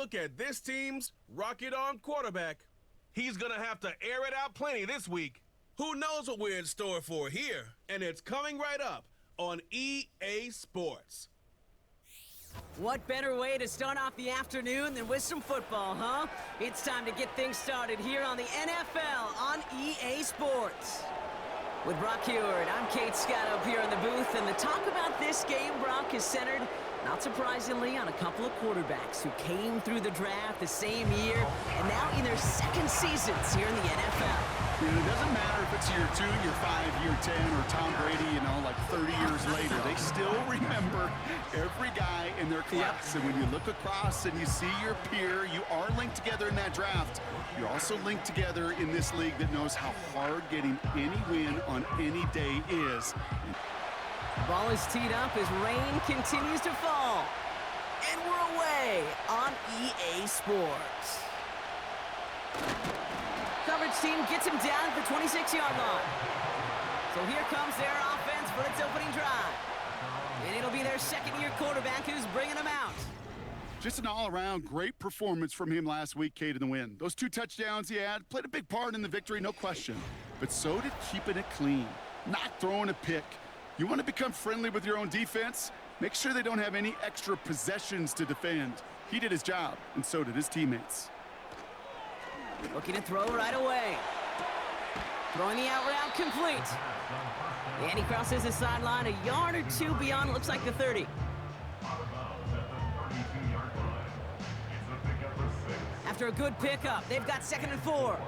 look at this team's rocket-arm quarterback. He's going to have to air it out plenty this week. Who knows what we're in store for here? And it's coming right up on EA Sports. What better way to start off the afternoon than with some football, huh? It's time to get things started here on the NFL on EA Sports. With Brock Heward, I'm Kate Scott up here in the booth, and the talk about this game, Brock, is centered, not surprisingly, on a couple of quarterbacks who came through the draft the same year and now in their second seasons here in the NFL. It doesn't matter if it's year 2, year 5, year 10, or Tom Brady, like 30 years later. They still remember every guy in their class. Yep. And when you look across and you see your peer, you are linked together in that draft. You're also linked together in this league that knows how hard getting any win on any day is. Ball is teed up as rain continues to fall. And we're away on EA Sports. Coverage team gets him down at the 26-yard line. So here comes their offense for its opening drive. And it'll be their second-year quarterback who's bringing them out. Just an all-around great performance from him last week, Kate, in the win. Those 2 touchdowns he had played a big part in the victory, no question. But so did keeping it clean, not throwing a pick. You want to become friendly with your own defense? Make sure they don't have any extra possessions to defend. He did his job, and so did his teammates. Looking to throw right away. Throwing the out route complete. And he crosses the sideline a yard or 2 beyond, it looks like the 30. After a good pickup, they've got 2nd and 4.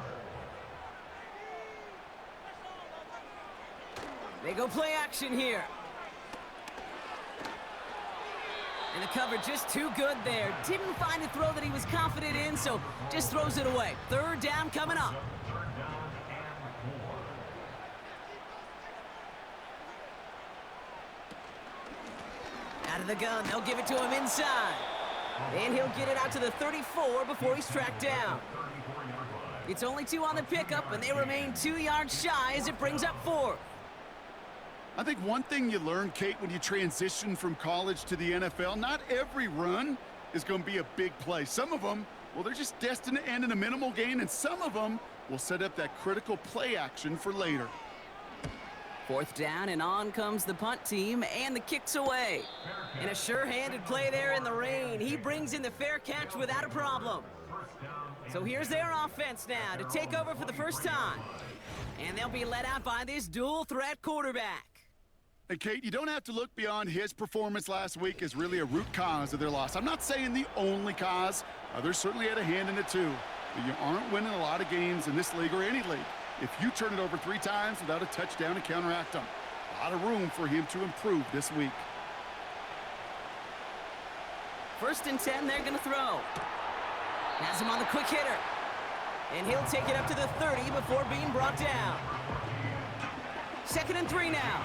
They go play action here. And the cover just too good there. Didn't find a throw that he was confident in, so just throws it away. 3rd down coming up. Out of the gun, they'll give it to him inside. And he'll get it out to the 34 before he's tracked down. It's only 2 on the pickup, and they remain 2 yards shy as it brings up 4th. I think one thing you learn, Kate, when you transition from college to the NFL, not every run is going to be a big play. Some of them, well, they're just destined to end in a minimal gain, and some of them will set up that critical play action for later. 4th down, and on comes the punt team, and the kick's away. And a sure-handed play there in the rain. He brings in the fair catch without a problem. So here's their offense now to take over for the first time. And they'll be led out by this dual-threat quarterback. And Kate, you don't have to look beyond his performance last week as really a root cause of their loss. I'm not saying the only cause. Others certainly had a hand in it too. But you aren't winning a lot of games in this league or any league if you turn it over 3 times without a touchdown to counteract them. A lot of room for him to improve this week. 1st and 10, they're going to throw. Has him on the quick hitter. And he'll take it up to the 30 before being brought down. 2nd and 3 now.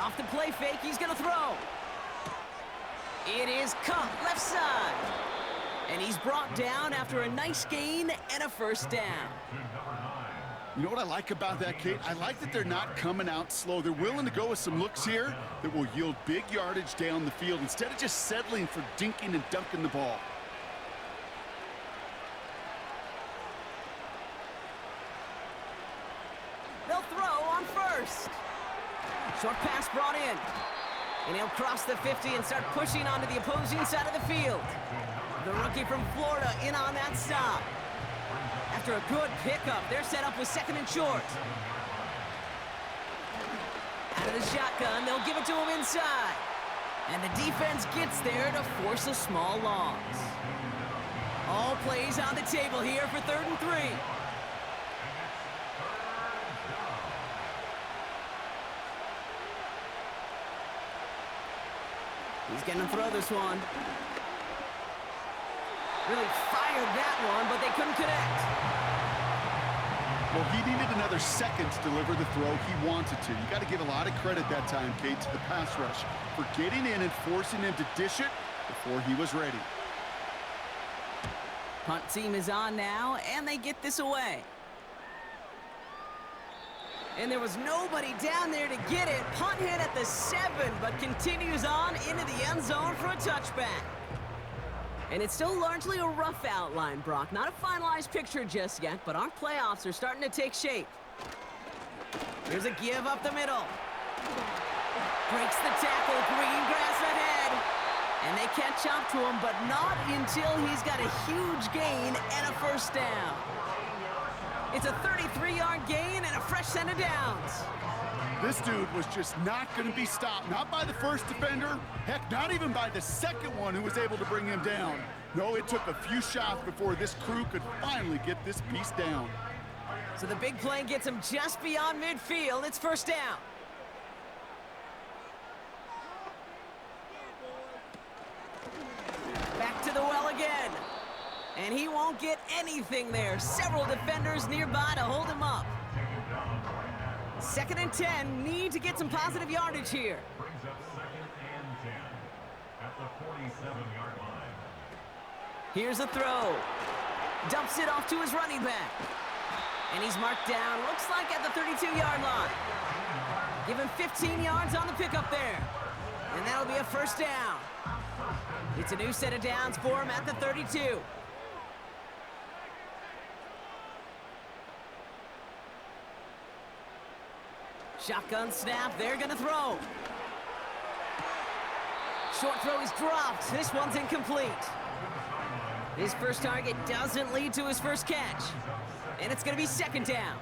Off the play fake, he's going to throw. It is caught left side. And he's brought down after a nice gain and a 1st down. You know what I like about that, Kate? I like that they're not coming out slow. They're willing to go with some looks here that will yield big yardage down the field instead of just settling for dinking and dunking the ball. They'll throw on 1st. Short pass brought in. And he'll cross the 50 and start pushing onto the opposing side of the field. The rookie from Florida in on that stop. After a good pickup, they're set up with 2nd and short. Out of the shotgun, they'll give it to him inside. And the defense gets there to force a small loss. All plays on the table here for 3rd and 3. He's going to throw this one. Really fired that one, but they couldn't connect. Well, he needed another second to deliver the throw he wanted to. You got to give a lot of credit that time, Kate, to the pass rush for getting in and forcing him to dish it before he was ready. Punt team is on now, and they get this away. And there was nobody down there to get it. Punt hit at the 7, but continues on into the end zone for a touchback. And it's still largely a rough outline, Brock. Not a finalized picture just yet, but our playoffs are starting to take shape. Here's a give up the middle. Breaks the tackle, green grass ahead. And they catch up to him, but not until he's got a huge gain and a first down. It's a 33-yard gain and a fresh set of downs. This dude was just not going to be stopped. Not by the first defender. Heck, not even by the second one who was able to bring him down. No, it took a few shots before this crew could finally get this piece down. So the big play gets him just beyond midfield. It's first down. Back to the well again. And he won't get anything there. Several defenders nearby to hold him up. 2nd and 10. Need to get some positive yardage here. Brings up 2nd and 10 at the 47-yard line. Here's a throw. Dumps it off to his running back. And he's marked down, looks like at the 32-yard line. Give him 15 yards on the pickup there. And that'll be a first down. It's a new set of downs for him at the 32. Shotgun snap, they're gonna throw. Short throw is dropped. This one's incomplete. His first target doesn't lead to his first catch. And it's gonna be 2nd down.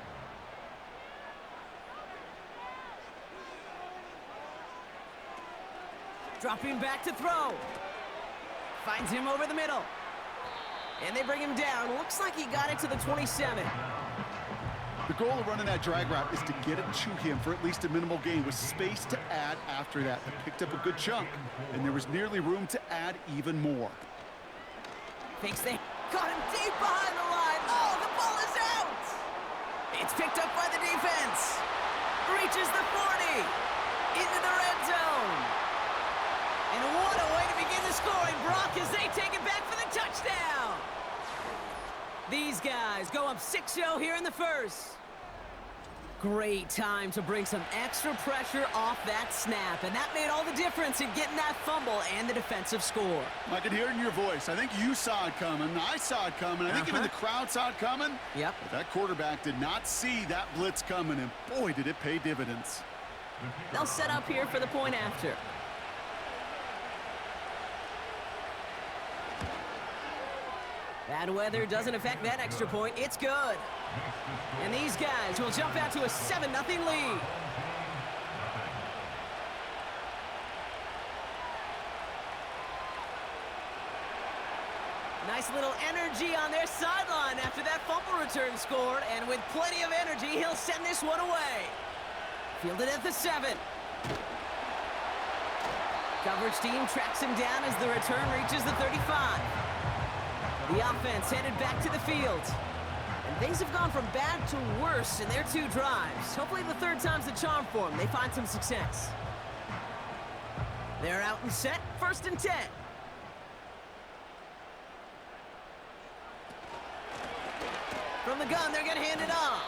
Dropping back to throw. Finds him over the middle. And they bring him down. Looks like he got it to the 27. The goal of running that drag route is to get it to him for at least a minimal gain with space to add after that. They picked up a good chunk, and there was nearly room to add even more. Thinks they got him deep behind the line. Oh, the ball is out! It's picked up by the defense. Reaches the 40. Into the red zone. And what a way to begin the scoring, Brock, as they take it back for the touchdown. These guys go up 6-0 here in the first. Great time to bring some extra pressure off that snap, and that made all the difference in getting that fumble and the defensive score. I could hear it in your voice. I think you saw it coming. I saw it coming. I think even the crowd saw it coming. Yep. But that quarterback did not see that blitz coming, and boy, did it pay dividends. They'll set up here for the point after. Bad weather doesn't affect that extra point. It's good. And these guys will jump out to a 7-0 lead. Nice little energy on their sideline after that fumble return scored. And with plenty of energy, he'll send this one away. Fielded at the 7. Coverage team tracks him down as the return reaches the 35. The offense headed back to the field. And things have gone from bad to worse in their 2 drives. Hopefully the 3rd time's the charm for them. They find some success. They're out and set. 1st and 10. From the gun, they're going to hand it off.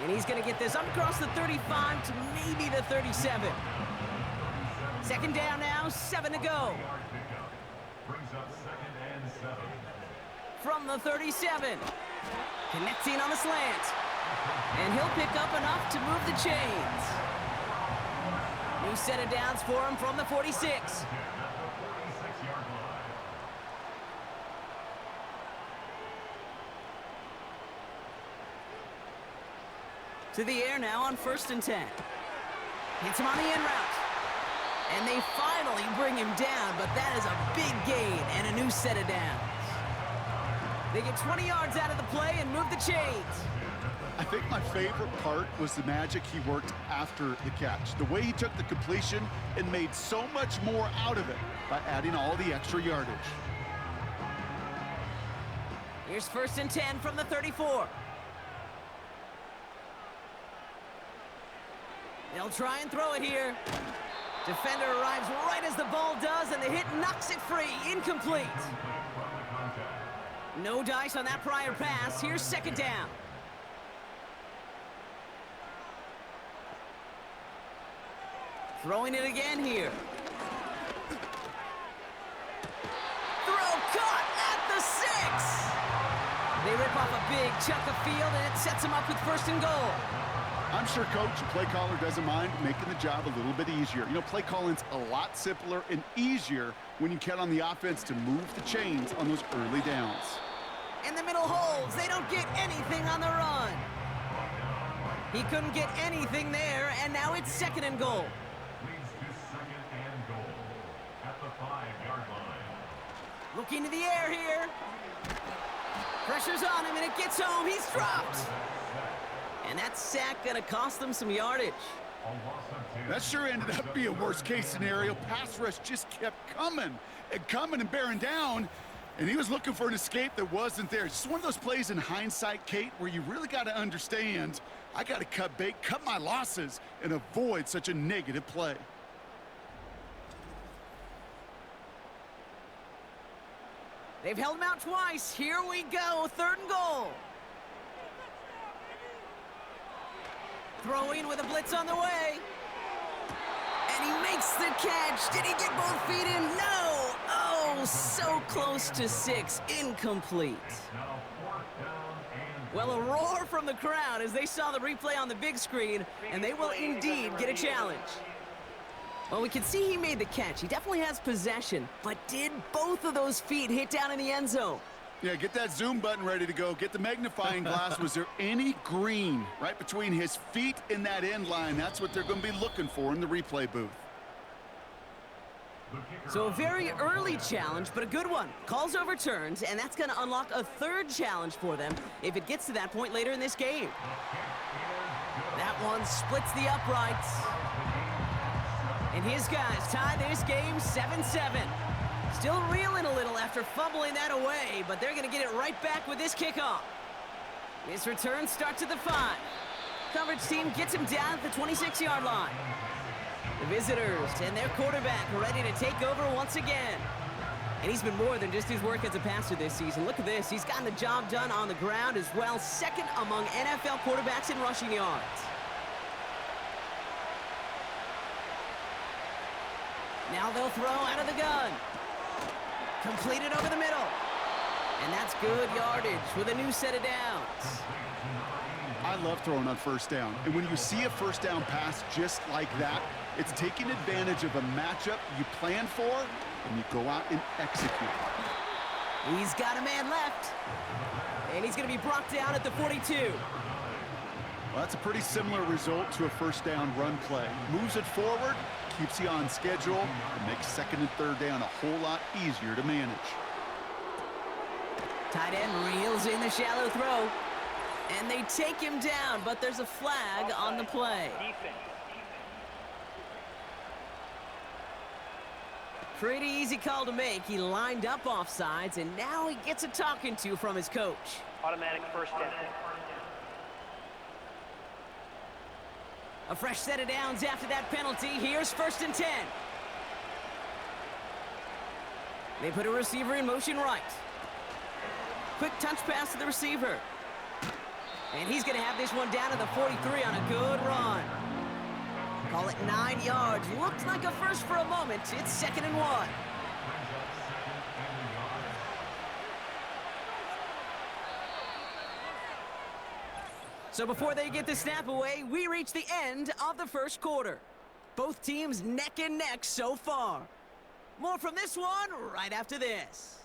And he's going to get this up across the 35 to maybe the 37. 2nd down now, 7 to go. Brings up 2nd and 7. From the 37. Connecting on the slant. And he'll pick up enough to move the chains. New set of downs for him from the 46. To the air now on 1st and 10. Hits him on the in route. And they finally bring him down, but that is a big gain and a new set of downs. They get 20 yards out of the play and move the chains. I think my favorite part was the magic he worked after the catch. The way he took the completion and made so much more out of it by adding all the extra yardage. Here's 1st and 10 from the 34. They'll try and throw it here. Defender arrives right as the ball does, and the hit knocks it free. Incomplete. No dice on that prior pass. Here's 2nd down. Throwing it again here. Throw caught at the 6. They rip off a big chunk of field, and it sets them up with 1st and goal. I'm sure Coach, the play caller, doesn't mind making the job a little bit easier. You know, play calling's a lot simpler and easier when you count on the offense to move the chains on those early downs. In the middle holes, they don't get anything on the run. He couldn't get anything there, and now it's 2nd and goal. Leads to 2nd and goal at the 5-yard line. Looking to the air here. Pressure's on him, and it gets home. He's dropped. And that sack gonna cost them some yardage. That sure ended up being a worst-case scenario. Pass rush just kept coming and bearing down, and he was looking for an escape that wasn't there. It's just one of those plays in hindsight, Kate, where you really got to understand, I got to cut bait, cut my losses, and avoid such a negative play. They've held him out twice. Here we go, 3rd and goal. Throwing with a blitz on the way. And he makes the catch. Did he get both feet in? No! Oh, so close to 6. Incomplete. Well, a roar from the crowd as they saw the replay on the big screen, and they will indeed get a challenge. Well, we can see he made the catch. He definitely has possession, but did both of those feet hit down in the end zone? Yeah, get that zoom button ready to go. Get the magnifying glass. Was there any green right between his feet and that end line? That's what they're going to be looking for in the replay booth. So a very early challenge, but a good one. Calls overturned, and that's going to unlock a 3rd challenge for them if it gets to that point later in this game. That one splits the uprights. And his guys tie this game 7-7. Still reeling a little after fumbling that away, but they're going to get it right back with this kickoff. This return starts at the 5. Coverage team gets him down at the 26-yard line. The visitors and their quarterback ready to take over once again. And he's been more than just his work as a passer this season. Look at this. He's gotten the job done on the ground as well. 2nd among NFL quarterbacks in rushing yards. Now they'll throw out of the gun. Completed over the middle. And that's good yardage with a new set of downs. I love throwing on 1st down. And when you see a 1st down pass just like that, it's taking advantage of a matchup you plan for, and you go out and execute. He's got a man left. And he's going to be brought down at the 42. Well, that's a pretty similar result to a 1st down run play. Moves it forward, keeps you on schedule, and makes 2nd and 3rd down a whole lot easier to manage. Tight end reels in the shallow throw. And they take him down, but there's a flag on the play. Pretty easy call to make. He lined up offsides, and now he gets a talking to from his coach. Automatic 1st down. A fresh set of downs after that penalty. Here's 1st and 10. They put a receiver in motion right. Quick touch pass to the receiver. And he's going to have this one down to the 43 on a good run. Call it 9 yards. Looked like a first for a moment. It's 2nd and 1. So before they get the snap away, we reach the end of the 1st quarter. Both teams neck and neck so far. More from this one right after this.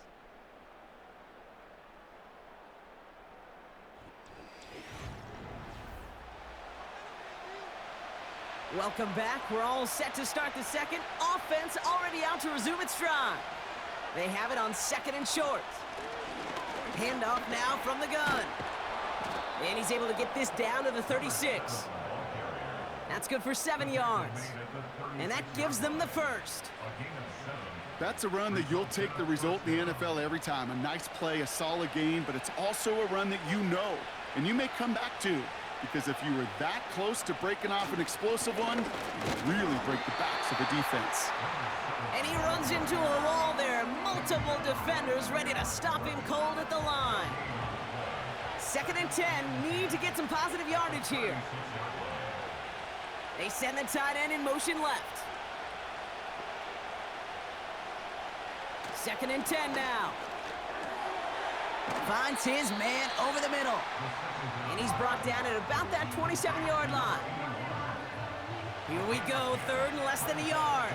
Welcome back. We're all set to start the 2nd. Offense already out to resume its stride. They have it on 2nd and short. Handoff now from the gun. And he's able to get this down to the 36. That's good for 7 yards. And that gives them the 1st. That's a run that you'll take the result in the NFL every time. A nice play, a solid game, but it's also a run that you know, and you may come back to. Because if you were that close to breaking off an explosive one, you really break the backs of the defense. And he runs into a wall there. Multiple defenders ready to stop him cold at the line. 2nd and 10, need to get some positive yardage here. They send the tight end in motion left. 2nd and 10 now. Finds his man over the middle. And he's brought down at about that 27-yard line. Here we go, 3rd and less than a yard.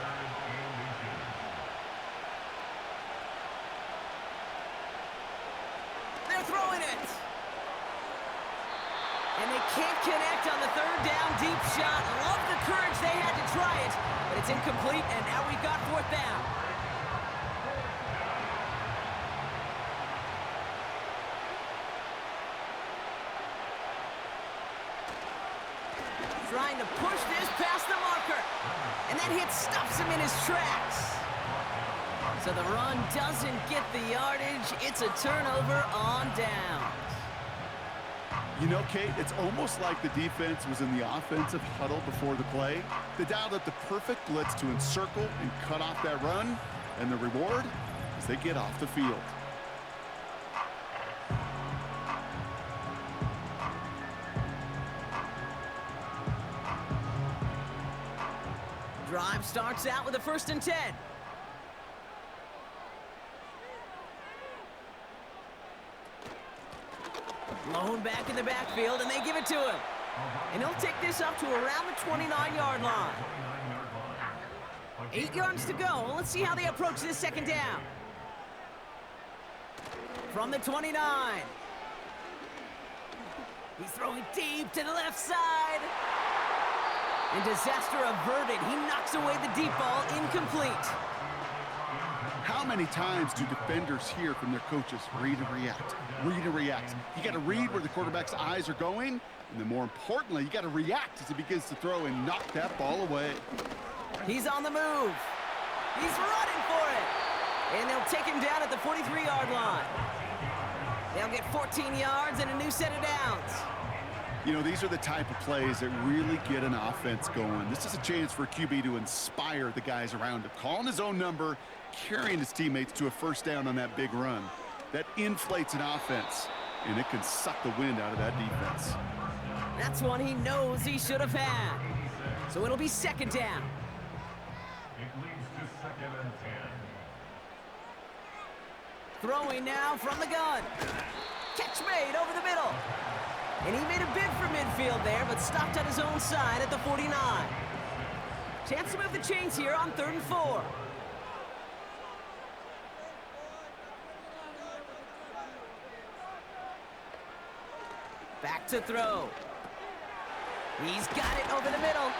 They're throwing it. And they can't connect on the 3rd down deep shot. Love the courage they had to try it, but it's incomplete, and now we've got 4th down. Trying to push this past the marker. And that hit stops him in his tracks. So the run doesn't get the yardage. It's a turnover on downs. You know, Kate, it's almost like the defense was in the offensive huddle before the play. They dialed up the perfect blitz to encircle and cut off that run. And the reward is they get off the field. Drive starts out with a 1st and 10. Blown back in the backfield, and they give it to him. And he'll take this up to around the 29-yard line. 8 yards to go. Let's see how they approach this 2nd down. From the 29. He's throwing deep to the left side. And disaster averted. He knocks away the deep ball, incomplete. How many times do defenders hear from their coaches, read and react, read and react? You got to read where the quarterback's eyes are going, and then more importantly, you got to react as he begins to throw and knock that ball away. He's on the move. He's running for it. And they'll take him down at the 43-yard line. They'll get 14 yards and a new set of downs. You know, these are the type of plays that really get an offense going. This is a chance for QB to inspire the guys around him. Calling his own number, carrying his teammates to a 1st down on that big run. That inflates an offense, and it can suck the wind out of that defense. That's one he knows he should have had. So it'll be 2nd down. It leads to 2nd and 10. Throwing now from the gun. Catch made over the middle. And he made a bid for midfield there, but stopped on his own side at the 49. Chance to move the chains here on 3rd and 4. Back to throw. He's got it over the middle.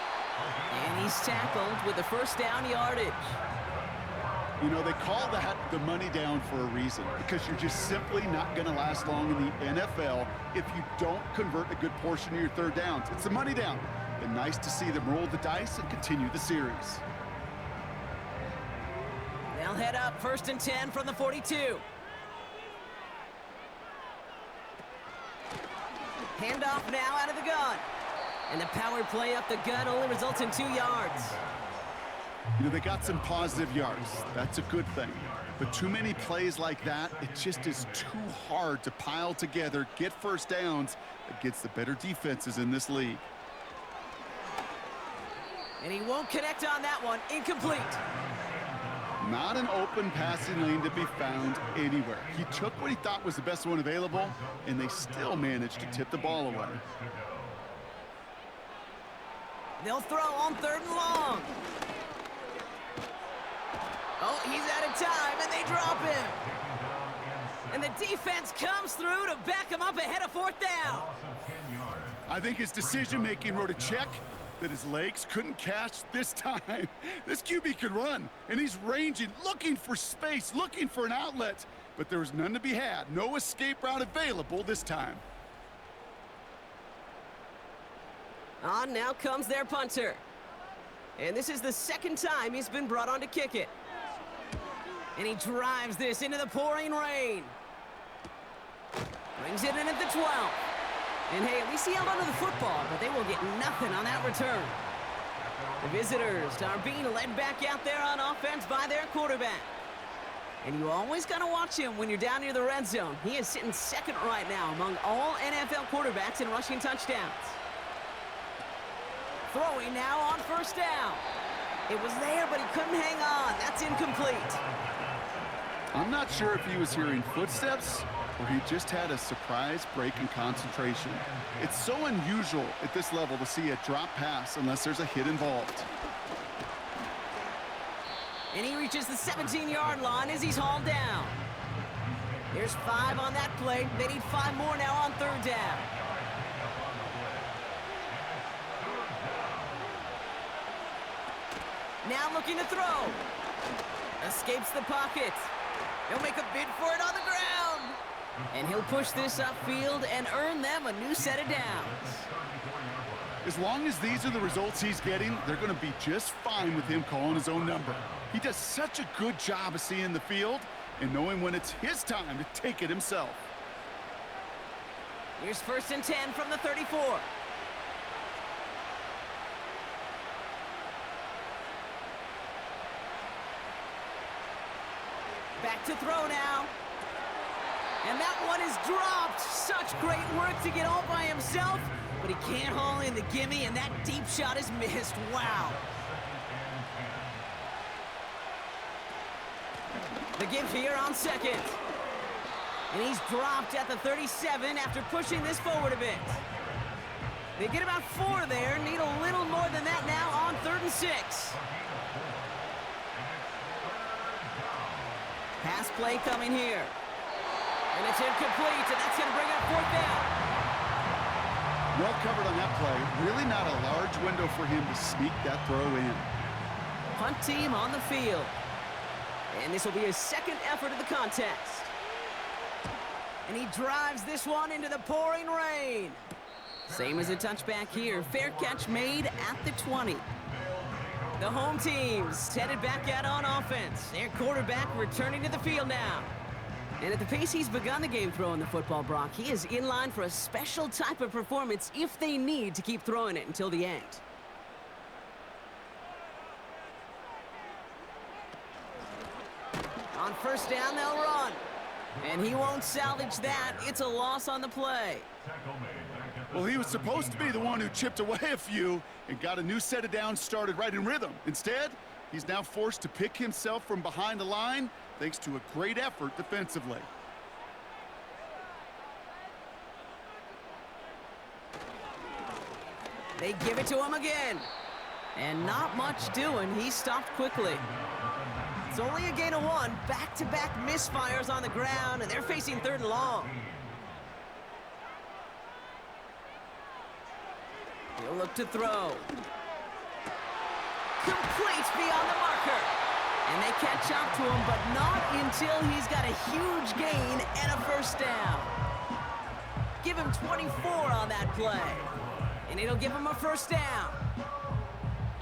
And he's tackled with the 1st down yardage. You know, they call that the money down for a reason, because you're just simply not going to last long in the NFL if you don't convert a good portion of your 3rd downs. It's the money down. And nice to see them roll the dice and continue the series. They'll head up 1st and 10 from the 42. Handoff now out of the gun. And the power play up the gut only results in 2 yards. You know, they got some positive yards. That's a good thing. But too many plays like that, it just is too hard to pile together, get 1st downs against the better defenses in this league. And he won't connect on that one. Incomplete. Not an open passing lane to be found anywhere. He took what he thought was the best one available, and they still managed to tip the ball away. They'll throw on 3rd and long. Oh, he's out of time, and they drop him. And the defense comes through to back him up ahead of 4th down. I think his decision-making wrote a check that his legs couldn't catch this time. This QB could run, and he's ranging, looking for space, looking for an outlet. But there was none to be had. No escape route available this time. On now comes their punter. And this is the 2nd time he's been brought on to kick it. And he drives this into the pouring rain. Brings it in at the 12. And hey, at least he held onto the football, but they will get nothing on that return. The visitors are being led back out there on offense by their quarterback. And you always got to watch him when you're down near the red zone. He is sitting 2nd right now among all NFL quarterbacks in rushing touchdowns. Throwing now on first down. It was there, but he couldn't hang on. That's incomplete. I'm not sure if he was hearing footsteps or he just had a surprise break in concentration. It's so unusual at this level to see a drop pass unless there's a hit involved. And he reaches the 17-yard line as he's hauled down. There's 5 on that play. They need 5 more now on third down. Now looking to throw. Escapes the pocket. He'll make a bid for it on the ground. And he'll push this upfield and earn them a new set of downs. As long as these are the results he's getting, they're going to be just fine with him calling his own number. He does such a good job of seeing the field and knowing when it's his time to take it himself. Here's 1st and 10 from the 34. Back to throw now. And that one is dropped. Such great work to get all by himself, but he can't haul in the gimme, and that deep shot is missed. Wow. The give here on 2nd. And he's dropped at the 37 after pushing this forward a bit. They get about 4 there, need a little more than that now on 3rd and 6. Pass play coming here. And it's incomplete, and that's going to bring up 4th down. Well covered on that play. Really not a large window for him to sneak that throw in. Punt team on the field. And this will be his 2nd effort of the contest. And he drives this one into the pouring rain. Same as a touchback here. Fair catch made at the 20. The home team's headed back out on offense. Their quarterback returning to the field now. And at the pace he's begun the game throwing the football, Brock, he is in line for a special type of performance if they need to keep throwing it until the end. On 1st down, they'll run. And he won't salvage that. It's a loss on the play. Well, he was supposed to be the one who chipped away a few and got a new set of downs started right in rhythm. Instead, he's now forced to pick himself from behind the line thanks to a great effort defensively. They give it to him again. And not much doing. He stopped quickly. It's only a gain of 1. Back-to-back misfires on the ground, and they're facing 3rd and long. He'll look to throw. Complete beyond the marker. And they catch up to him, but not until he's got a huge gain and a 1st down. Give him 24 on that play. And it'll give him a 1st down.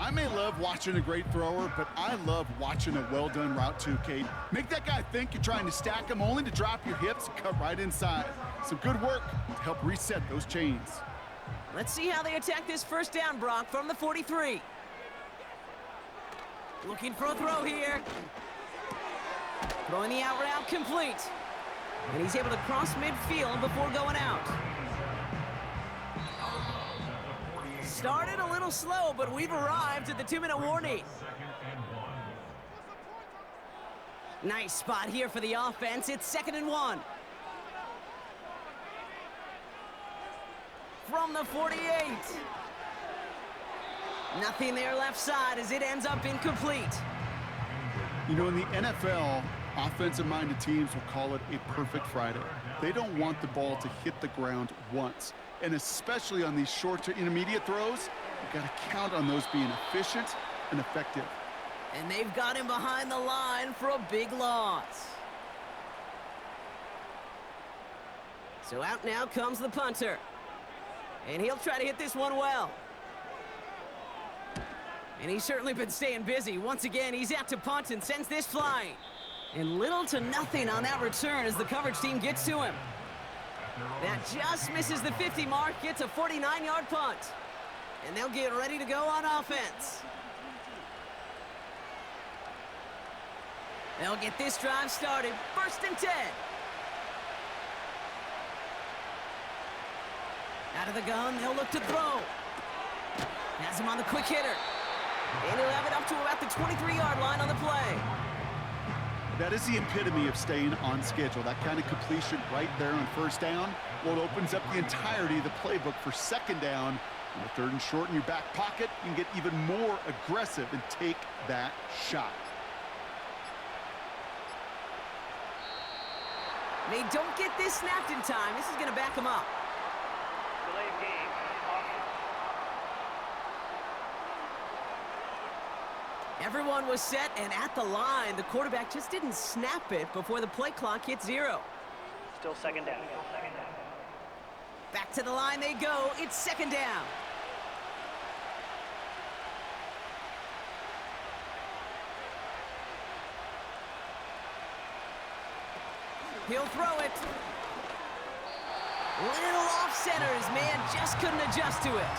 I may love watching a great thrower, but I love watching a well-done route too, Kate. Make that guy think you're trying to stack him only to drop your hips and cut right inside. Some good work to help reset those chains. Let's see how they attack this 1st down, Brock, from the 43. Looking for a throw here. Throwing the out route complete. And he's able to cross midfield before going out. Started a little slow, but we've arrived at the 2-minute warning. Nice spot here for the offense. It's 2nd and 1. From the 48. Nothing there left side as it ends up incomplete. You know, in the NFL, offensive-minded teams will call it a perfect Friday. They don't want the ball to hit the ground once. And especially on these short to intermediate throws, you've got to count on those being efficient and effective. And they've got him behind the line for a big loss. So out now comes the punter. And he'll try to hit this one well. And he's certainly been staying busy. Once again, he's out to punt and sends this flying. And little to nothing on that return as the coverage team gets to him. That just misses the 50 mark, gets a 49-yard punt. And they'll get ready to go on offense. They'll get this drive started. 1st and 10. Out of the gun, they'll look to throw. Has him on the quick hitter. And he'll have it up to about the 23-yard line on the play. That is the epitome of staying on schedule. That kind of completion right there on first down. Well, it opens up the entirety of the playbook for second down. And with 3rd and short in your back pocket, you can get even more aggressive and take that shot. They don't get this snapped in time. This is going to back them up. Delay of game. Everyone was set and at the line. The quarterback just didn't snap it before the play clock hit 0. Still second down. Back to the line they go. It's second down. He'll throw it. Little off center. His man just couldn't adjust to it.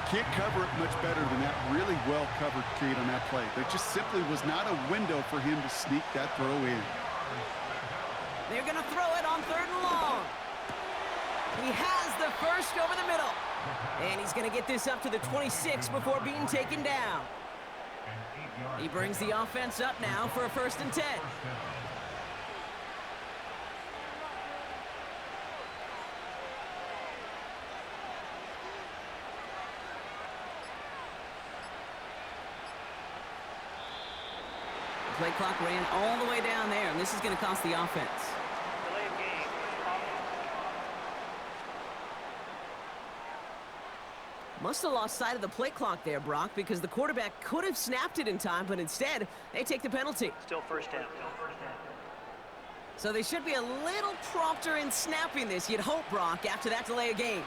Can't cover it much better than that. Really well covered, Kate, on that play. There just simply was not a window for him to sneak that throw in. They're going to throw it on 3rd and long. He has the first over the middle. And he's going to get this up to the 26 before being taken down. He brings the offense up now for a 1st and 10. Play clock ran all the way down there, and this is going to cost the offense. Delay of game. Must have lost sight of the play clock there, Brock, because the quarterback could have snapped it in time, but instead, they take the penalty. Still first down. So they should be a little prompter in snapping this, you'd hope, Brock, after that delay of game.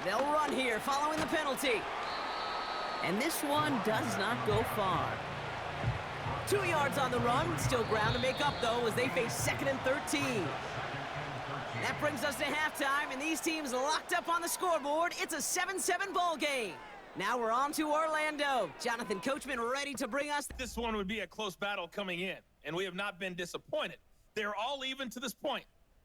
They'll run here following the penalty. And this one does not go far. 2 yards on the run. Still ground to make up, though, as they face 2nd and 13. That brings us to halftime, and these teams locked up on the scoreboard. It's a 7-7 ball game. Now we're on to Orlando. Jonathan Coachman ready to bring us. This one would be a close battle coming in, and we have not been disappointed. They're all even to this point.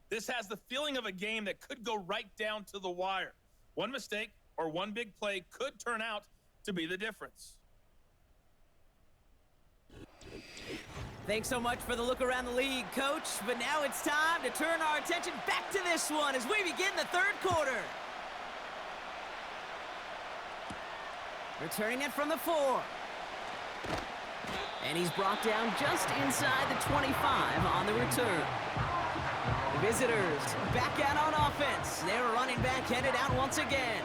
This has the feeling of a game that could go right down to the wire. One mistake or one big play could turn out to be the difference. Thanks so much for the look around the league, Coach. But now it's time to turn our attention back to this one as we begin the 3rd quarter. Returning it from the 4. And he's brought down just inside the 25 on the return. The visitors back out on offense. Their running back headed out once again.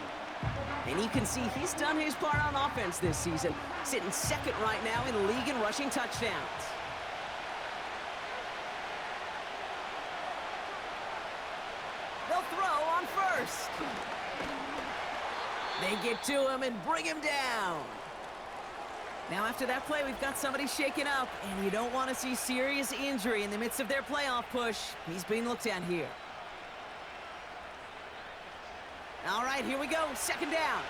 And you can see he's done his part on offense this season, sitting 2nd right now in the league in rushing touchdowns. They'll throw on 1st. They get to him and bring him down. Now after that play, we've got somebody shaken up, and you don't want to see serious injury in the midst of their playoff push. He's being looked at here. All right, here we go. 2nd down.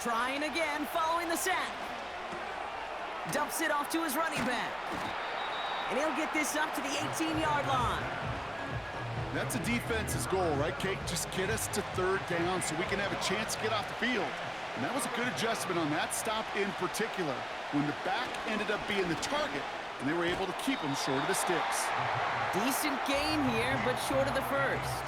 Trying again, following the sack. Dumps it off to his running back. And he'll get this up to the 18-yard line. That's a defense's goal, right, Kate? Just get us to 3rd down so we can have a chance to get off the field. And that was a good adjustment on that stop in particular, when the back ended up being the target, and they were able to keep him short of the sticks. Decent gain here, but short of the 1st.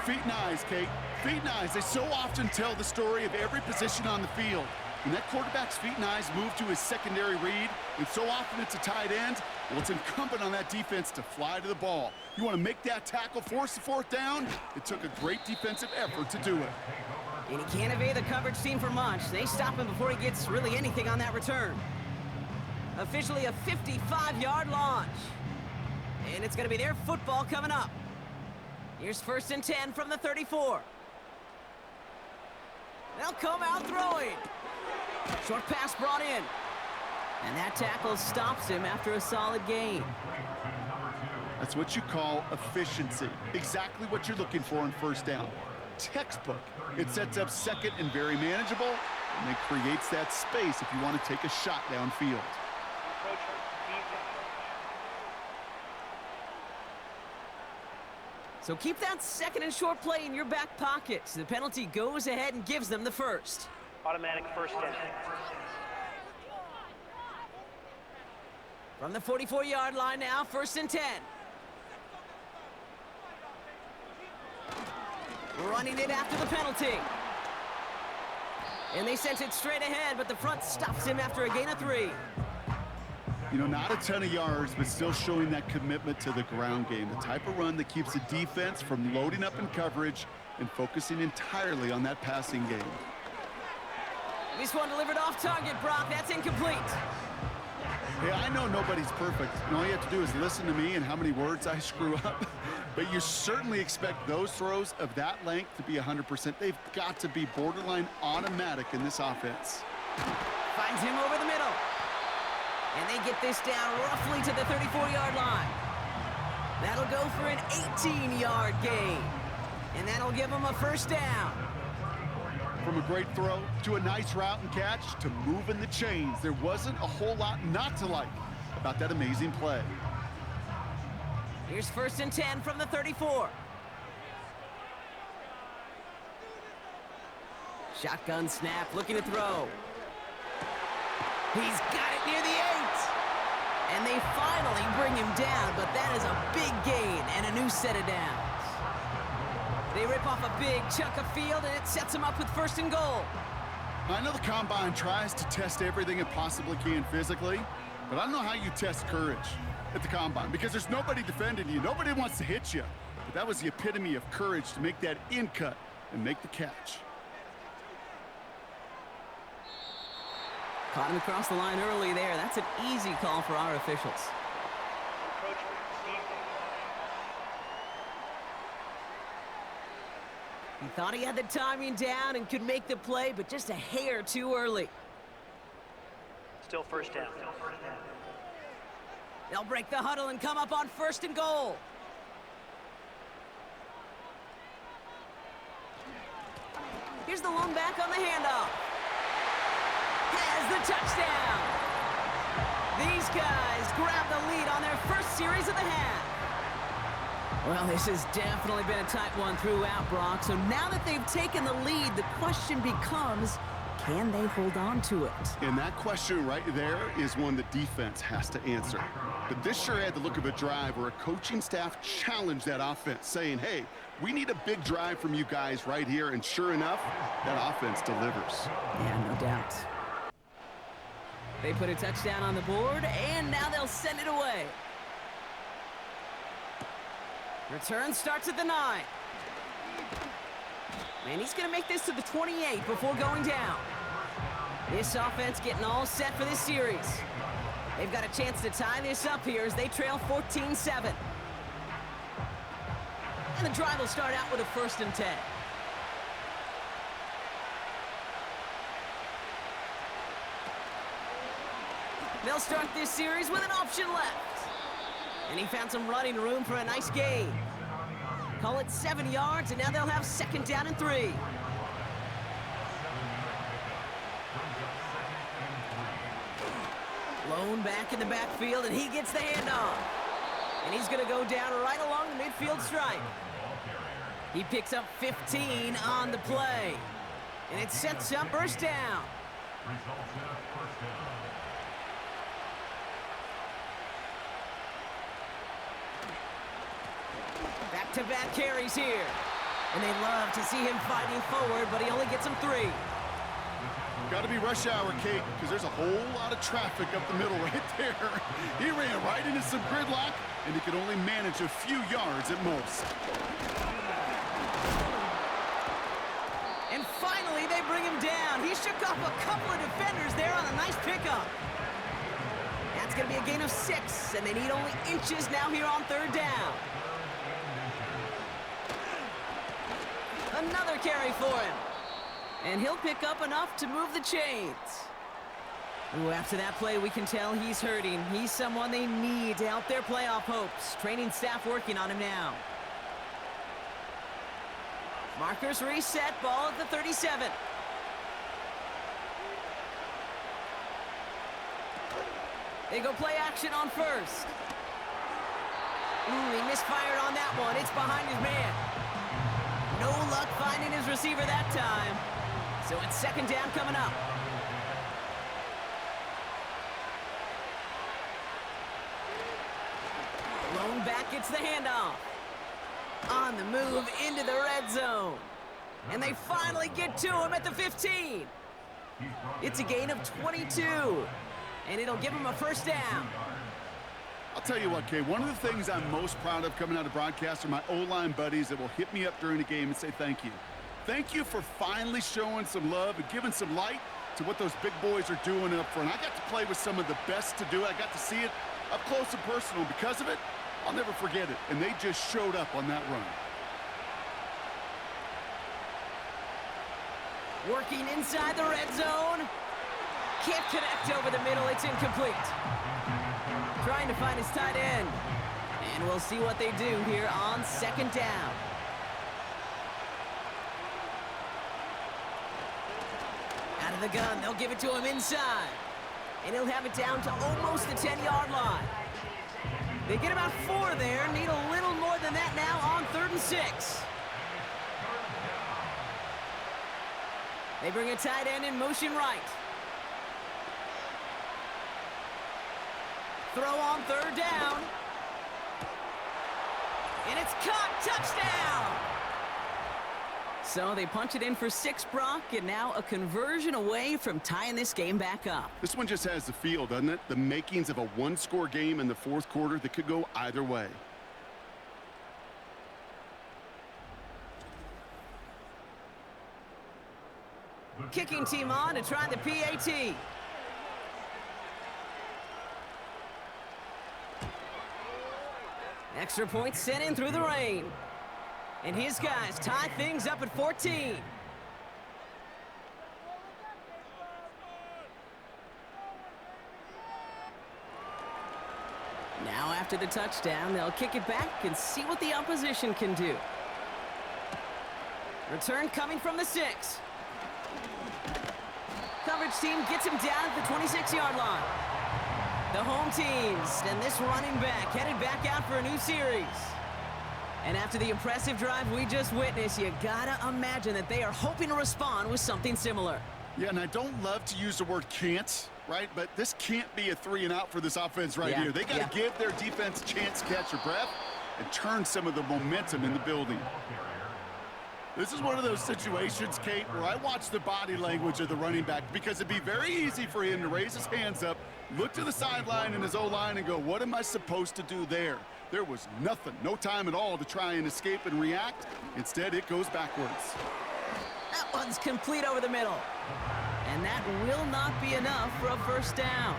Feet and eyes, Kate. Feet and eyes. They so often tell the story of every position on the field. When that quarterback's feet and eyes move to his secondary read, and so often it's a tight end, well, it's incumbent on that defense to fly to the ball. You want to make that tackle, force the 4th down? It took a great defensive effort to do it. And he can't evade the coverage team for much. They stop him before he gets really anything on that return. Officially a 55-yard launch. And it's going to be their football coming up. Here's 1st and 10 from the 34. They'll come out throwing. Short pass brought in. And that tackle stops him after a solid gain. That's what you call efficiency. Exactly what you're looking for on 1st down. Textbook. It sets up 2nd and very manageable, and it creates that space if you want to take a shot downfield. So keep that second and short play in your back pocket. So the penalty goes ahead and gives them the first. Automatic first down. From the 44-yard line now, 1st and 10. Running it after the penalty. And they sent it straight ahead, but the front stops him after a gain of 3. You know, not a ton of yards, but still showing that commitment to the ground game. The type of run that keeps the defense from loading up in coverage and focusing entirely on that passing game. This one delivered off target, Brock. That's incomplete. Hey, I know nobody's perfect, and all you have to do is listen to me and how many words I screw up. But you certainly expect those throws of that length to be 100%. They've got to be borderline automatic in this offense. Finds him over the middle. And they get this down roughly to the 34-yard line. That'll go for an 18-yard gain. And that'll give them a first down. From a great throw to a nice route and catch to moving the chains, there wasn't a whole lot not to like about that amazing play. Here's 1st and 10 from the 34. Shotgun snap, looking to throw. He's got it near the 8. And they finally bring him down, but that is a big gain and a new set of downs. They rip off a big chunk of field, and it sets them up with 1st and goal. I know the Combine tries to test everything it possibly can physically, but I don't know how you test courage at the Combine, because there's nobody defending you. Nobody wants to hit you. But that was the epitome of courage to make that in cut and make the catch. Caught him across the line early there. That's an easy call for our officials. He thought he had the timing down and could make the play, but just a hair too early. Still first down. They'll break the huddle and come up on 1st and goal. Here's the lone back on the handoff. Has the touchdown. These guys grab the lead on their first series of the half. Well, this has definitely been a tight one throughout, Brock. So now that they've taken the lead, the question becomes, can they hold on to it? And that question right there is one that defense has to answer. But this sure had the look of a drive where a coaching staff challenged that offense, saying, hey, we need a big drive from you guys right here. And sure enough, that offense delivers. Yeah, no doubt. They put a touchdown on the board, and now they'll send it away. Return starts at the 9. And he's going to make this to the 28 before going down. This offense getting all set for this series. They've got a chance to tie this up here as they trail 14-7. And the drive will start out with a 1st and 10. They'll start this series with an option left. And he found some running room for a nice gain. Call it 7 yards, and now they'll have 2nd down and 3. Lone back in the backfield, and he gets the handoff. And he's going to go down right along the midfield stripe. He picks up 15 on the play. And it sets up 1st down. Back-to-back carries here. And they love to see him fighting forward, but he only gets them 3. Got to be rush hour, Kate, because there's a whole lot of traffic up the middle right there. He ran right into some gridlock, and he could only manage a few yards at most. And finally, they bring him down. He shook off a couple of defenders there on a nice pickup. That's going to be a gain of 6, and they need only inches now here on 3rd down. Another carry for him. And he'll pick up enough to move the chains. Ooh, after that play, we can tell he's hurting. He's someone they need to help their playoff hopes. Training staff working on him now. Markers reset, ball at the 37. They go play action on 1st. He misfired on that one. It's behind his man. No luck finding his receiver that time. So it's second down coming up. Lone back gets the handoff. On the move into the red zone. And they finally get to him at the 15. It's a gain of 22. And it'll give him a first down. I'll tell you what, Kay, one of the things I'm most proud of coming out of broadcast are my O-line buddies that will hit me up during the game and say thank you. Thank you for finally showing some love and giving some light to what those big boys are doing up front. I got to play with some of the best to do it. I got to see it up close and personal. Because of it, I'll never forget it. And they just showed up on that run. Working inside the red zone. Can't connect over the middle. It's incomplete. Trying to find his tight end. And we'll see what they do here on second down. Out of the gun, they'll give it to him inside. And he'll have it down to almost the 10-yard line. They get about 4 there, need a little more than that now on 3rd and 6. They bring a tight end in motion right. Throw on 3rd down. And it's caught. Touchdown! So they punch it in for 6, Brock, and now a conversion away from tying this game back up. This one just has the feel, doesn't it? The makings of a one-score game in the 4th quarter that could go either way. Kicking team on to try the PAT. Extra point sent in through the rain. And his guys tie things up at 14. Now after the touchdown, they'll kick it back and see what the opposition can do. Return coming from the 6. Coverage team gets him down at the 26-yard line. The home teams and this running back headed back out for a new series. And after the impressive drive we just witnessed, you gotta imagine that they are hoping to respond with something similar. Yeah, and I don't love to use the word can't, right? But this can't be a 3-and-out for this offense right here. They got to give their defense a chance to catch their breath and turn some of the momentum in the building. This is one of those situations, Kate, where I watch the body language of the running back because it'd be very easy for him to raise his hands up, look to the sideline in his O-line and go, what am I supposed to do there? There was nothing, no time at all to try and escape and react. Instead, it goes backwards. That one's complete over the middle. And that will not be enough for a first down.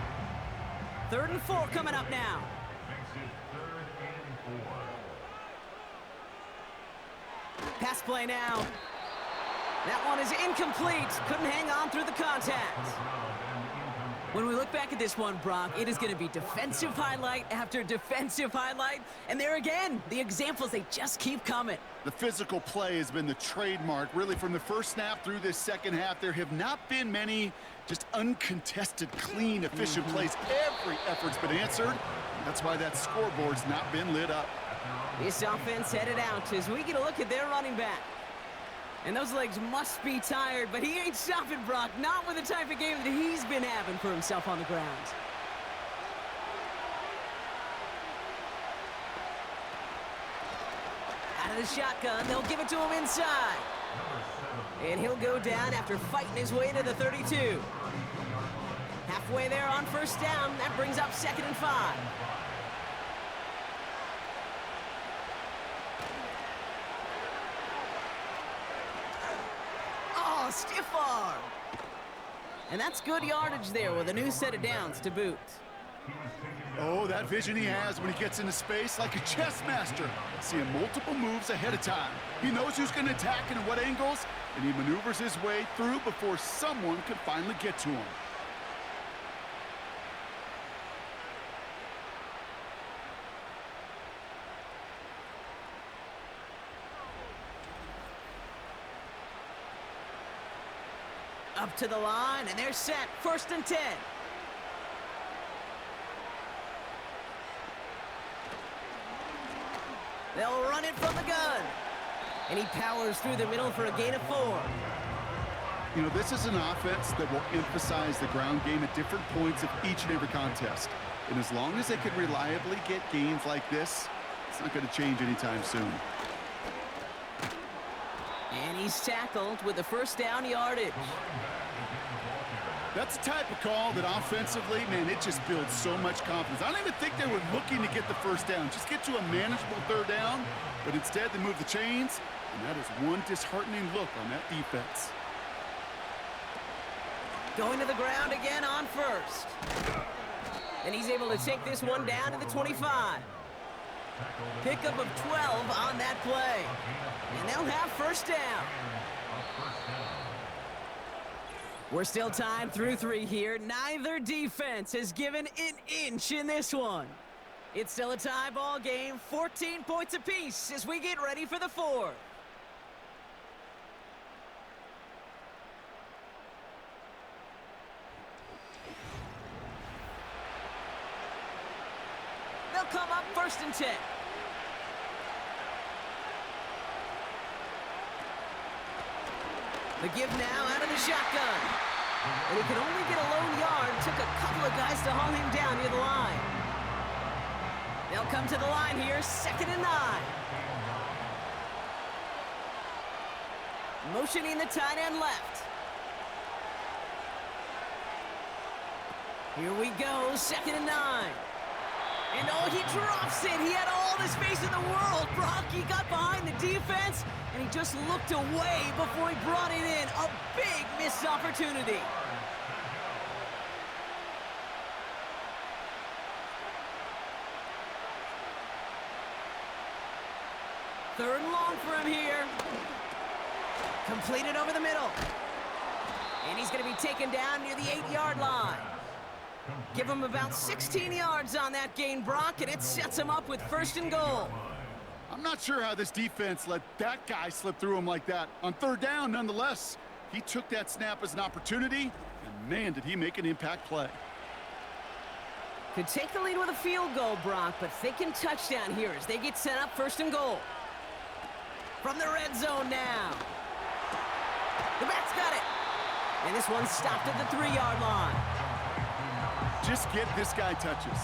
3rd and 4 coming up now. Pass play now. That one is incomplete. Couldn't hang on through the contact. When we look back at this one, Brock, it is going to be defensive highlight after defensive highlight. And there again, the examples, they just keep coming. The physical play has been the trademark, really, from the first snap through this second half. There have not been many just uncontested, clean, efficient plays. Every effort's been answered. That's why that scoreboard's not been lit up. This offense headed out as we get a look at their running back. And those legs must be tired, but he ain't stopping, Brock. Not with the type of game that he's been having for himself on the ground. Out of the shotgun, they'll give it to him inside. And he'll go down after fighting his way to the 32. Halfway there on first down. That brings up 2nd and 5. Oh, stiff arm. And that's good yardage there with a new set of downs to boot. Oh, that vision he has when he gets into space like a chess master, seeing multiple moves ahead of time. He knows who's going to attack and at what angles, and he maneuvers his way through before someone can finally get to him. Up to the line, and they're set. 1st and 10. They'll run it from the gun. And he powers through the middle for a gain of 4. You know, this is an offense that will emphasize the ground game at different points of each and every contest. And as long as they can reliably get gains like this, it's not going to change anytime soon. And he's tackled with the first down yardage. That's the type of call that offensively, man, it just builds so much confidence. I don't even think they were looking to get the first down. Just get to a manageable third down, but instead they move the chains, and that is one disheartening look on that defense. Going to the ground again on first. And he's able to take this one down to the 25. Pickup of 12 on that play. And they'll have first down. We're still tied through 3 here. Neither defense has given an inch in this one. It's still a tie ball game, 14 points apiece as we get ready for the 4th. They'll come up 1st and 10. The give now out of the shotgun. And he could only get a lone yard. Took a couple of guys to haul him down near the line. They'll come to the line here, 2nd and 9. Motioning the tight end left. Here we go, 2nd and 9. And oh, he drops it. He had all the space in the world. Brock, he got behind the defense, and he just looked away before he brought it in. A big missed opportunity. Third and long for him here. Completed over the middle. And he's going to be taken down near the 8-yard line. Give him about 16 yards on that gain, Brock, and it sets him up with 1st and goal. I'm not sure how this defense let that guy slip through him like that. On 3rd down, nonetheless, he took that snap as an opportunity, and man, did he make an impact play. Could take the lead with a field goal, Brock, but thinking touchdown here as they get set up 1st and goal. From the red zone now. The back's got it. And this one's stopped at the 3-yard line. Just get this guy touches.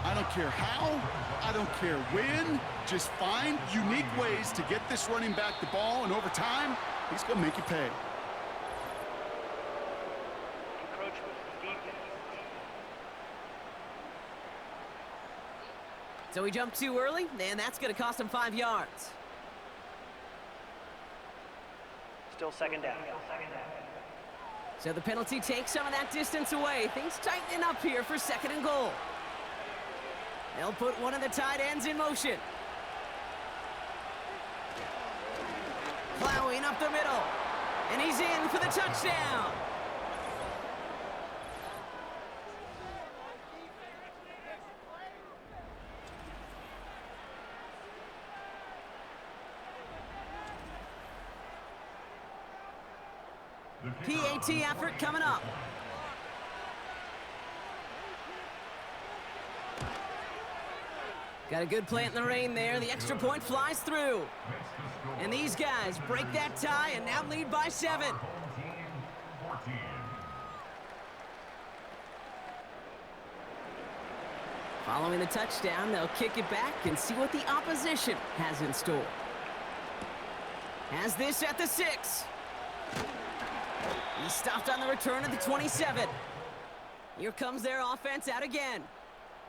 I don't care how, I don't care when. Just find unique ways to get this running back the ball, and over time, he's going to make you pay. Encroachment, defense. So he jumped too early, and that's going to cost him 5 yards. Still 2nd down. So the penalty takes some of that distance away. Things tightening up here for 2nd and goal. They'll put one of the tight ends in motion. Plowing up the middle. And he's in for the touchdown. PAT effort coming up. Got a good plant in the rain there. The extra point flies through. And these guys break that tie and now lead by 7. Following the touchdown, they'll kick it back and see what the opposition has in store. Has this at the 6. He stopped on the return of the 27. Here comes their offense out again.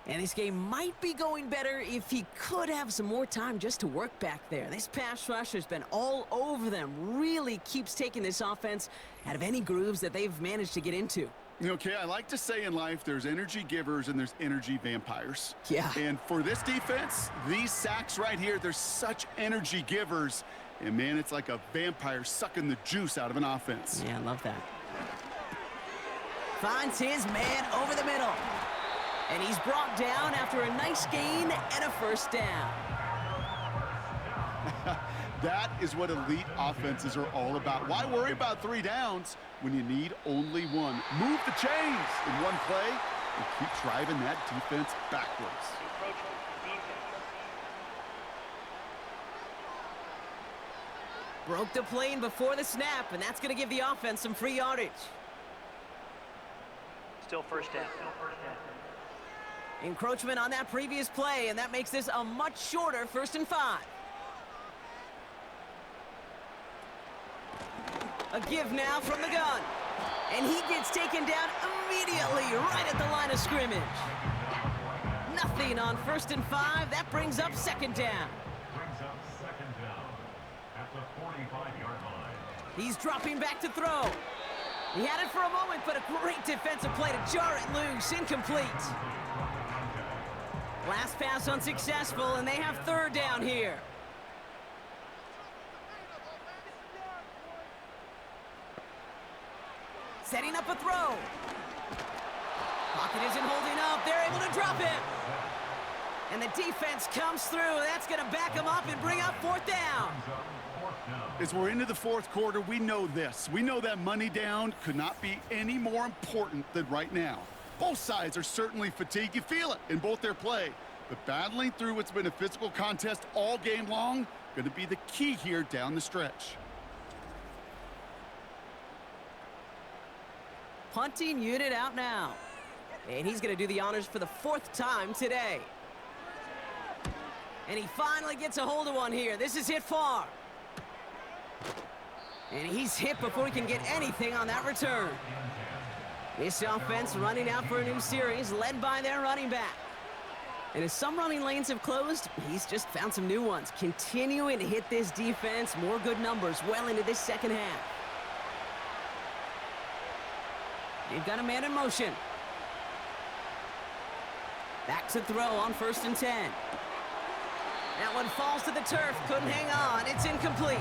And this game might be going better if he could have some more time just to work back there. This pass rush has been all over them. Really keeps taking this offense out of any grooves that they've managed to get into. Okay, I like to say in life there's energy givers and there's energy vampires. Yeah. And for this defense, these sacks right here, they're such energy givers. And man, it's like a vampire sucking the juice out of an offense. Yeah, I love that. Finds his man over the middle. And he's brought down after a nice gain and a first down. That is what elite offenses are all about. Why worry about 3 downs when you need only 1? Move the chains in one play and keep driving that defense backwards. Encroachment, defense. Broke the plane before the snap, and that's going to give the offense some free yardage. Still first down. Encroachment on that previous play, and that makes this a much shorter 1st and 5. A give now from the gun. And he gets taken down immediately right at the line of scrimmage. Nothing on 1st and 5. That brings up 2nd down. Brings up 2nd down at the 45-yard line. He's dropping back to throw. He had it for a moment, but a great defensive play to jar it loose. Incomplete. Last pass unsuccessful, and they have 3rd down here. Setting up a throw. Pocket isn't holding up. They're able to drop him. And the defense comes through. That's going to back him up and bring up 4th down. As we're into the 4th quarter, we know this. We know that money down could not be any more important than right now. Both sides are certainly fatigued. You feel it in both their play. But battling through what's been a physical contest all game long, going to be the key here down the stretch. Punting unit out now. And he's going to do the honors for the 4th time today. And he finally gets a hold of one here. This is hit far. And he's hit before he can get anything on that return. This offense running out for a new series, led by their running back. And as some running lanes have closed, he's just found some new ones. Continuing to hit this defense, more good numbers well into this 2nd half. They've got a man in motion. Back to throw on 1st and 10. That one falls to the turf, couldn't hang on. It's incomplete.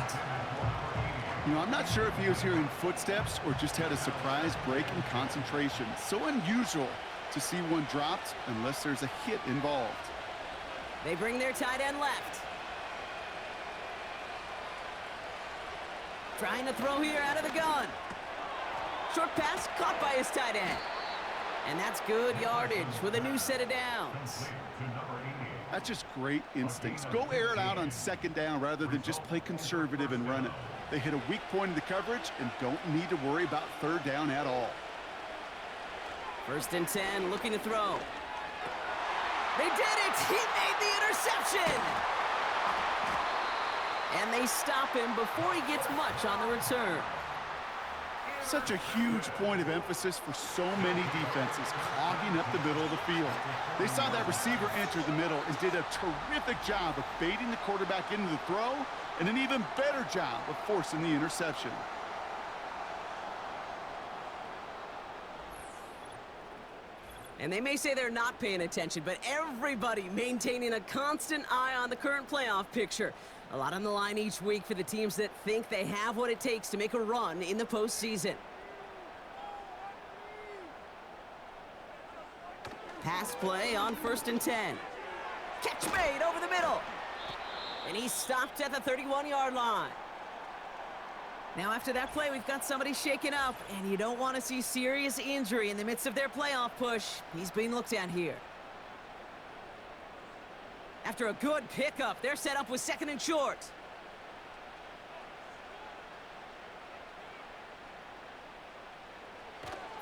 You know, I'm not sure if he was hearing footsteps or just had a surprise break in concentration. So unusual to see one dropped unless there's a hit involved. They bring their tight end left. Trying to throw here out of the gun. Short pass caught by his tight end. And that's good yardage with a new set of downs. That's just great instincts. Go air it out on 2nd down rather than just play conservative and run it. They hit a weak point in the coverage and don't need to worry about 3rd down at all. 1st and 10, looking to throw. They did it! He made the interception! And they stop him before he gets much on the return. Such a huge point of emphasis for so many defenses, clogging up the middle of the field. They saw that receiver enter the middle and did a terrific job of baiting the quarterback into the throw, and an even better job of forcing the interception. And they may say they're not paying attention, but everybody maintaining a constant eye on the current playoff picture. A lot on the line each week for the teams that think they have what it takes to make a run in the postseason. Pass play on 1st and 10. Catch made over the middle. And he's stopped at the 31-yard line. Now after that play, we've got somebody shaken up, and you don't want to see serious injury in the midst of their playoff push. He's being looked at here. After a good pickup, they're set up with 2nd and short.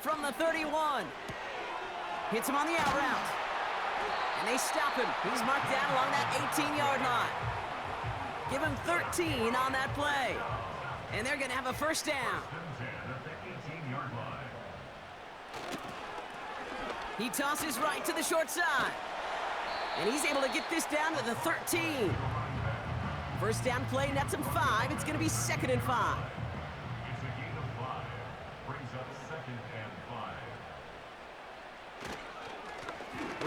From the 31. Hits him on the out route. And they stop him. He's marked down along that 18-yard line. Give him 13 on that play. And they're going to have a 1st down. He tosses right to the short side. And he's able to get this down to the 13. 1st down play nets him 5. It's going to be 2nd and 5. It's a gain of 5. Brings up 2nd and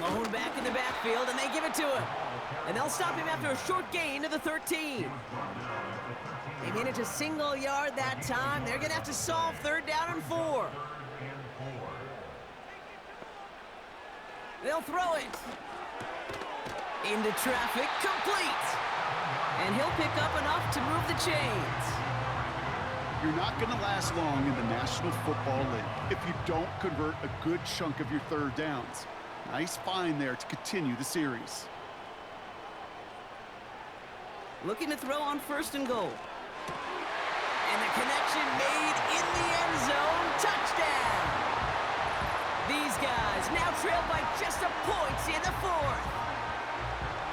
5. Blown back in the backfield, and they give it to him. And they'll stop him after a short gain to the 13. They manage a single yard that time. They're going to have to solve 3rd down and 4. They'll throw it. Into traffic, complete. And he'll pick up enough to move the chains. You're not going to last long in the National Football League if you don't convert a good chunk of your 3rd downs. Nice find there to continue the series. Looking to throw on 1st and goal. now trailed by just a point in the fourth.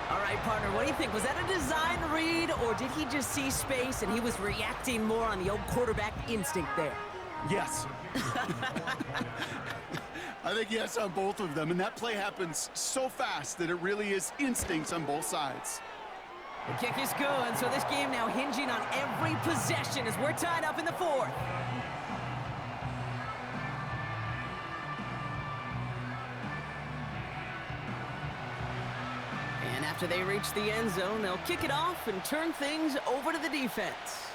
All right, partner, what do you think? Was that a design read, or did he just see space and he was reacting more on the old quarterback instinct there? Yes. I think yes on both of them, and that play happens so fast that it really is instincts on both sides. The kick is good, so this game now hinging on every possession as we're tied up in the fourth. And after they reach the end zone, they'll kick it off and turn things over to the defense.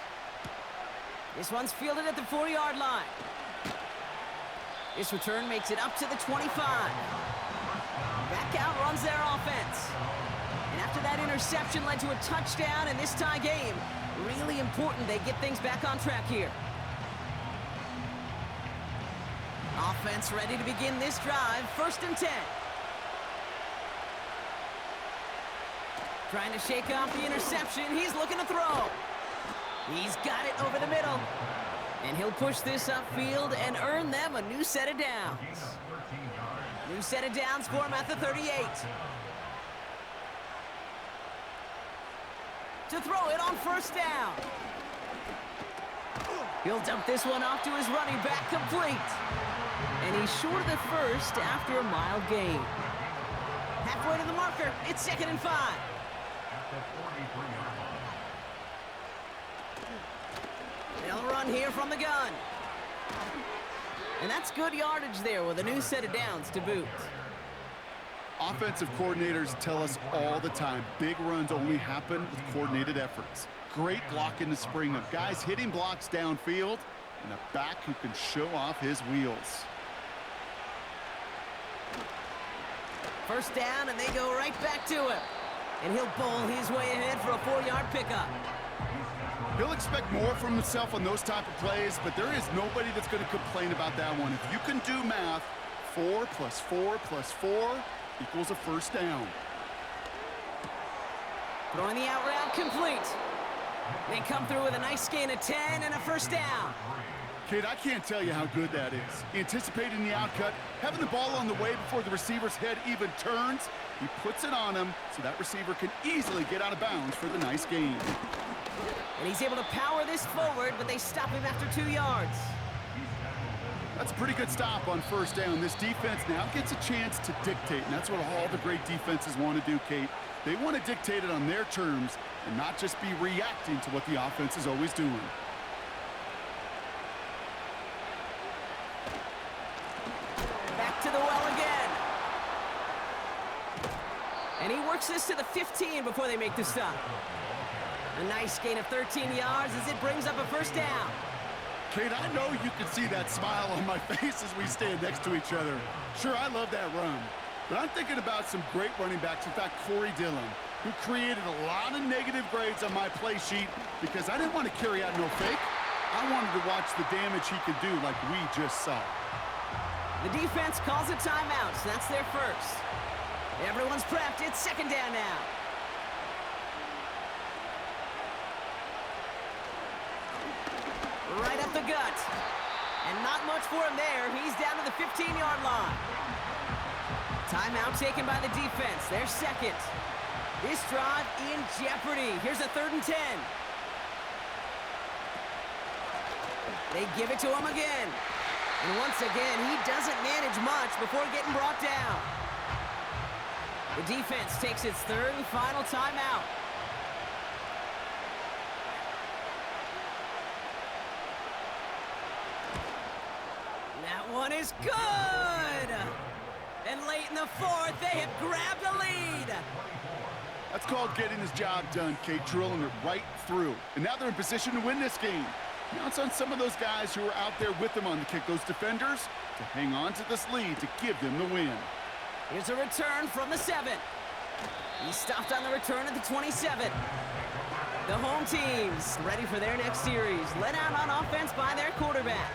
This one's fielded at the 4-yard line. This return makes it up to the 25. Back out runs their offense. And after that interception led to a touchdown in this tie game, really important they get things back on track here. Offense ready to begin this drive, 1st and 10. Trying to shake off the interception. He's looking to throw. He's got it over the middle. And he'll push this upfield and earn them a new set of downs. New set of downs for him at the 38. To throw it on 1st down. He'll dump this one off to his running back, complete. And he's short of the 1st after a mild gain. Halfway to the marker, it's 2nd and 5. They'll run here from the gun. And that's good yardage there with a new set of downs to boot. Offensive coordinators tell us all the time, big runs only happen with coordinated efforts. Great block in the spring of guys hitting blocks downfield and a back who can show off his wheels. 1st down, and they go right back to him. And he'll bowl his way ahead for a 4-yard pickup. He'll expect more from himself on those type of plays, but there is nobody that's going to complain about that one. If you can do math, 4 plus 4 plus 4 equals a 1st down. Throwing the out route complete. They come through with a nice gain of 10 and a 1st down. Kid, I can't tell you how good that is. Anticipating the outcut, having the ball on the way before the receiver's head even turns, he puts it on him so that receiver can easily get out of bounds for the nice gain. And he's able to power this forward, but they stop him after 2 yards. That's a pretty good stop on 1st down. This defense now gets a chance to dictate, and that's what all the great defenses want to do, Kate. They want to dictate it on their terms and not just be reacting to what the offense is always doing. Back to the well again. And he works this to the 15 before they make the stop. A nice gain of 13 yards as it brings up a 1st down. Kate, I know you can see that smile on my face as we stand next to each other. Sure, I love that run. But I'm thinking about some great running backs. In fact, Corey Dillon, who created a lot of negative grades on my play sheet because I didn't want to carry out no fake. I wanted to watch the damage he could do like we just saw. The defense calls a timeout, so that's their 1st. Everyone's prepped. It's 2nd down now. Right up the gut. And not much for him there. He's down to the 15-yard line. Timeout taken by the defense. Their 2nd. This drive in jeopardy. Here's a 3rd and 10. They give it to him again. And once again, he doesn't manage much before getting brought down. The defense takes its 3rd and final timeout. That one is good! And late in the 4th, they have grabbed a lead. That's called getting his job done, Kate, drilling it right through. And now they're in position to win this game. Now it's on some of those guys who are out there with them on the kick, those defenders, to hang on to this lead to give them the win. Here's a return from the 7. He stopped on the return at the 27. The home teams ready for their next series, led out on offense by their quarterback.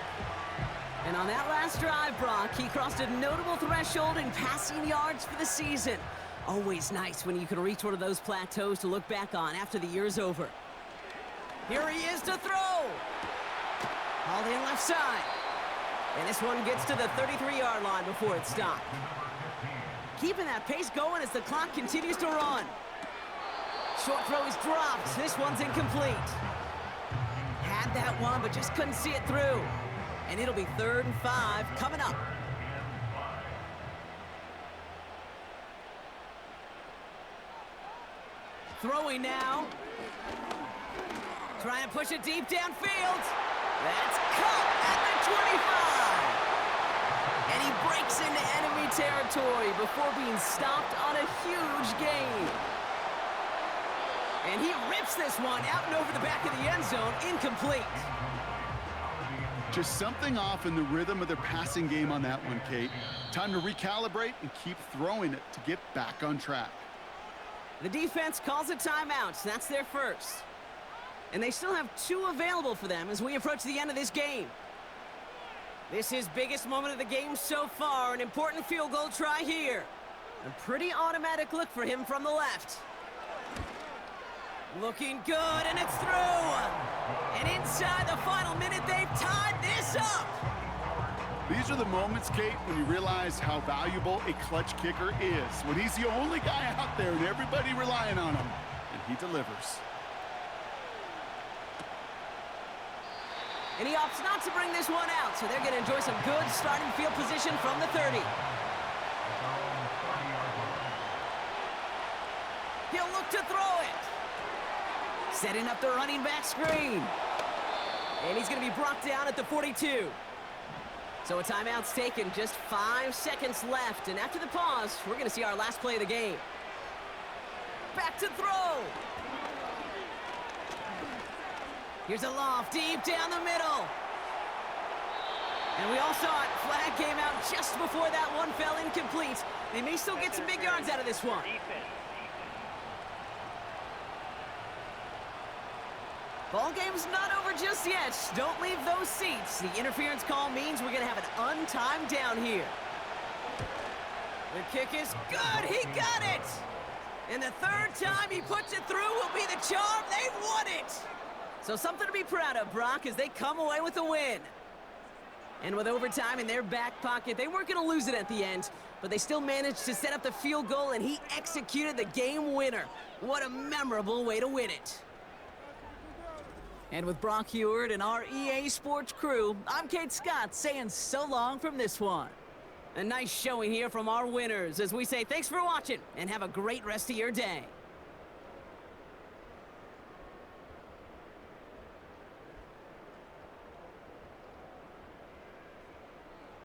And on that last drive, Brock, he crossed a notable threshold in passing yards for the season. Always nice when you can reach one of those plateaus to look back on after the year's over. Here he is to throw. Hauled in left side. And this one gets to the 33-yard line before it's stopped. Keeping that pace going as the clock continues to run. Short throw is dropped. This one's incomplete. Had that one, but just couldn't see it through. And it'll be 3rd and 5 coming up. Throwing now. Trying to push it deep downfield. That's caught at the 25. And he breaks into enemy territory before being stopped on a huge gain. And he rips this one out and over the back of the end zone, incomplete. Just something off in the rhythm of their passing game on that one, Kate. Time to recalibrate and keep throwing it to get back on track. The defense calls a timeout. That's their first. And they still have 2 available for them as we approach the end of this game. This is biggest moment of the game so far. An important field goal try here. A pretty automatic look for him from the left. Looking good, and it's through. And inside the final minute, they've tied this up. These are the moments, Kate, when you realize how valuable a clutch kicker is. When he's the only guy out there and everybody relying on him, and he delivers. And he opts not to bring this one out, so they're going to enjoy some good starting field position from the 30. He'll look to throw it. Setting up the running back screen. And he's going to be brought down at the 42. So a timeout's taken, just 5 seconds left. And after the pause, we're going to see our last play of the game. Back to throw. Here's a loft deep down the middle. And we all saw it. Flag came out just before that one fell incomplete. They may still get some big yards out of this one. Ball game's not over just yet. Don't leave those seats. The interference call means we're going to have an untimed down here. The kick is good. He got it. And the 3rd time he puts it through will be the charm. They've won it. So something to be proud of, Brock, as they come away with a win. And with overtime in their back pocket, they weren't going to lose it at the end, but they still managed to set up the field goal, and he executed the game winner. What a memorable way to win it. And with Brock Heward and our EA Sports crew, I'm Kate Scott saying so long from this one. A nice showing here from our winners as we say thanks for watching and have a great rest of your day.